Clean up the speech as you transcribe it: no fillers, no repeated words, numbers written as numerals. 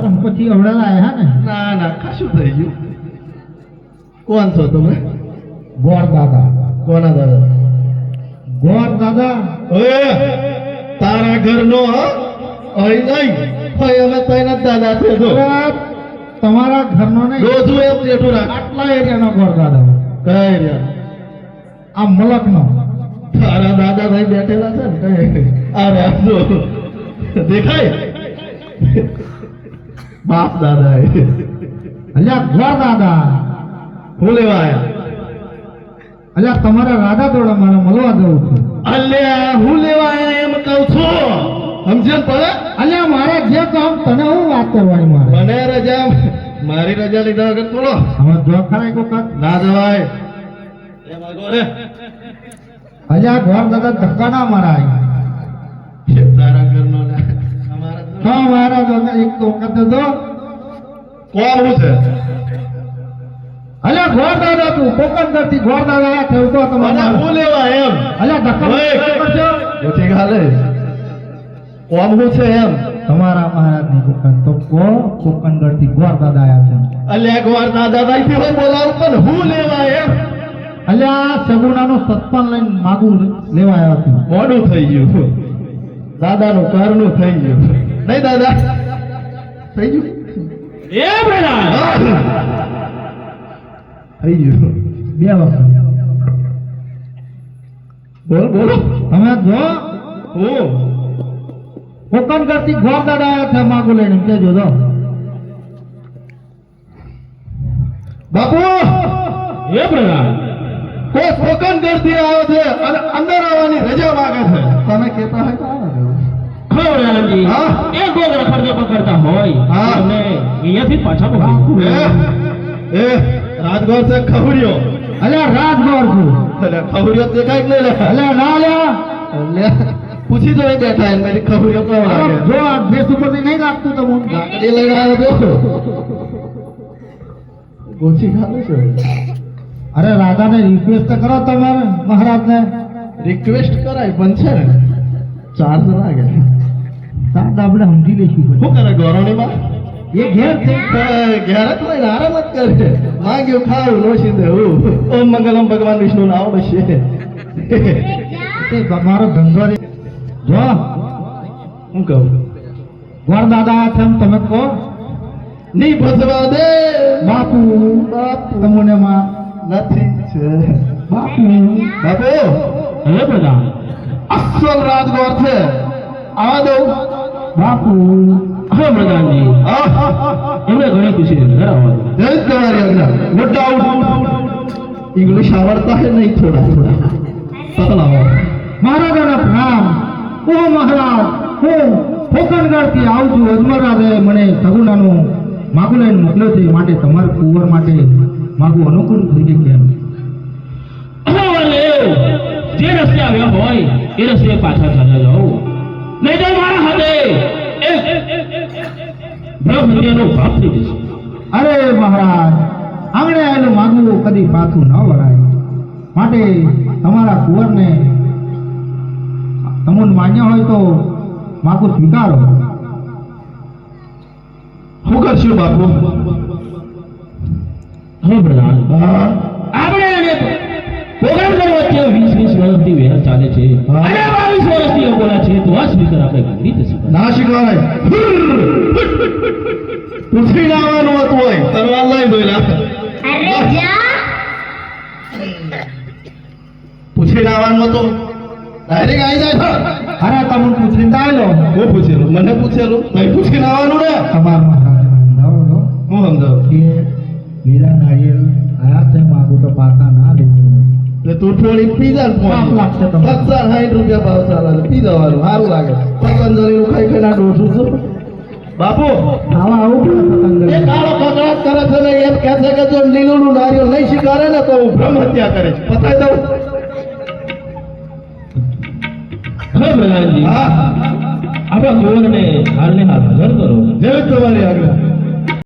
પણ પછી હમણાં આયા ને ના ના કશું થઈ ગયું. કોણ છો તમે? ગોર દાદા. કોના દાદા? ગોર દાદા. ઓય તારા ઘરનો અહીં નહીં, અહીં અમે તૈના દાદા છે. જો તમારા ઘરનો નહીં, રોજુ એમ જેઠું રાખ. આટલા એરિયાનો ગોર દાદા. કઈ રહ્યા આ મલકનો. તારા દાદા ભાઈ બેઠેલા છે ને કઈ અરે જો દેખાય બાપ દાદા અલ્યા ગોર દાદા. હું લેવા આયા? અલ્યા તમારા રાધા જોડે મારે મળવા જવું છે. અલ્યા હું લેવા આયા એમ કહું છું, સમજણ પડે? અલ્યા મારે જે કામ તને હું વાત કરવાની મારે. મને રજા, મારી રજા લીધા વગર બોલો. હવે જો ખરા એક વખત ના જવાય એમ આગો રે. અલ્યા ગોર દાદા ધક્કા ના મરાય. તારા ઘરનો ને અમારા હા મારા દાદા એક તો વખત દો. કોણ હું છે? અલ્યા ગોર દાદા તું કોકંદર થી ગોર દાદા થયો તો મને તમારે. હું લેવા એમ? અલ્યા ધક્કા કરશો. ઓછી ગાલે કોણ હું છે એમ? તમારા મહારાજ ની વખત તો કોકંદર થી ગોર દાદા આયા છે. અલ્યા ગોર દાદા થી હું બોલાવું પણ હું લેવા એમ? અલ્યા સગુણાનો સત્પન લઈને માગું લેવા આવ્યો છું. મોડું થઈ ગયું, દાદાનું ઘરનું થઈ ગયું. નહીં દાદા થઈ ગયું? એ બેટા થઈ ગયું. 2 વખત. બોલ બોલો. તમે જો હું કોકંદર થી ગોર દાદા આયા છે માગું લઈને કેજો જો. બાપુ એ બેટા કોઈ સ્પોકન કરતી આવ્યો છે અને અંદર આવવાની રજા માંગે છે. તમે કહેતા હોય તો આવવા દેવું. ખવડાવજી હા? એ ગોગરા ફરજો પકડતા હોય હા. અને અહીંયાથી પાછા મોકલી એ રાજગોર છે ખવડિયો. અલ્યા રાજગોર છું. અલ્યા ખવડિયો દેખાય કે નહીં લે? અલ્યા ના લ્યા. અલ્યા પૂછી તો નહીં બેઠા એને મારી ખવડિયો કેવો લાગે? જો આ દેશ ઉપરથી નહીં લાગતું તમને. લાકડી લઈને આવ્યો તો ગોચી ખાધું છે. અરે રાધાને રિક્વેસ્ટ કરો તમારે મહારાજને. રિક્વેસ્ટ કરાય પણ છે ને ચાર્જ લાગે. સાદ આપણે સમજી લઈશું પછી. શું કરે ગોરણીમાં? એ ઘેર છે. ઘેર જ લઈને આરામ જ કરે. માંગ્યું ખાવું નોશી દેવું. ઓમ મંગલમ ભગવાન વિષ્ણુ નામ બસે. તે મારો ધંધો રે. જો હું કહું ગોર દાદા છે એમ તમે કહો. ની ભસવા દે બાપુ બાપુ તમને માં નથી છે. બાપુ બાપુ હવે બધા અસલ રાજગોર છે, આવા દઉં? બાપુ હવે પ્રધાનજી એમને ઘણી ખુશી છે ધરાવવા દો. જય તમારી આજ્ઞા. મોટા इंग्लिश आवड़ता है नहीं थोड़ा थोड़ा बतलाओ. મહારાજાના પ્રણામ. ઓ મહારાજ હું કોકણગઢથી આવું છું. અજમરાજે મને સગુણાનું માગું લઈને મોકલ્યો છે માટે તમારા કુંવર માટે માગું અનુકૂળ થઈ ગયું કેમ? હવે એવું જે રસ્તે આવ્યા હોય એ રસ્તે પાછા ચાલ્યા જાઓ, નહીં તો મારા હાથે એક બ્રહ્મ હત્યાનો પાપ થઈ જશે. અરે મહારાજ આંગણે આવેલું માગું કદી પાછું ન વળાય માટે તમારા કુંવરને તમને માન્ય હોય તો માગું સ્વીકારો. શું કરશું બાપુ? હવે પ્રધાન હા આપણે એને પ્રોગ્રામ કરવા છે 20 વર્ષથી વેરા ચાલે છે હા. અને 22 વર્ષથી એ બોલા છે તો આ સ્પીકર આપણે કેવી રીતે શીખવાય? ના શીખવાય. પૂછી લાવવાનું હતું હોય તલવાર લઈ બોલા. અરે જા પૂછી લાવવાનું હતું ડાયરેક્ટ આવી જાય છે. અરે તમને પૂછીને આવેલો હું પૂછેલું? મને પૂછેલું નહીં પૂછી લાવવાનું ને. તમારા મહારાજ સમજાવો તો હું સમજાવું? કે મીરા નારિયેળ આયા છે માગું તો પાછા ના લેવું. એટલે તું થોડી પી જા. પાપ લાગશે તમને. 60 ભાવ ચાલે છે, પી જવાનું સારું લાગે. પતંજલિનું ખાઈ ખાઈને આ ડોસું છું. બાપુ ખાવા આવું પડે એ પતંગને. કાળો કકડાટ કરે છે ને એમ કહે છે કે જો લીલુંનું નારિયેળ નહીં સ્વીકારે ને તો હું બ્રહ્મ હત્યા કરે છે. પતાઈ દઉં? હવે પ્રધાનજી હા આપણા કુંવરને હાલને હાલ હાજર કરો. જેવી તમારી આજ્ઞા.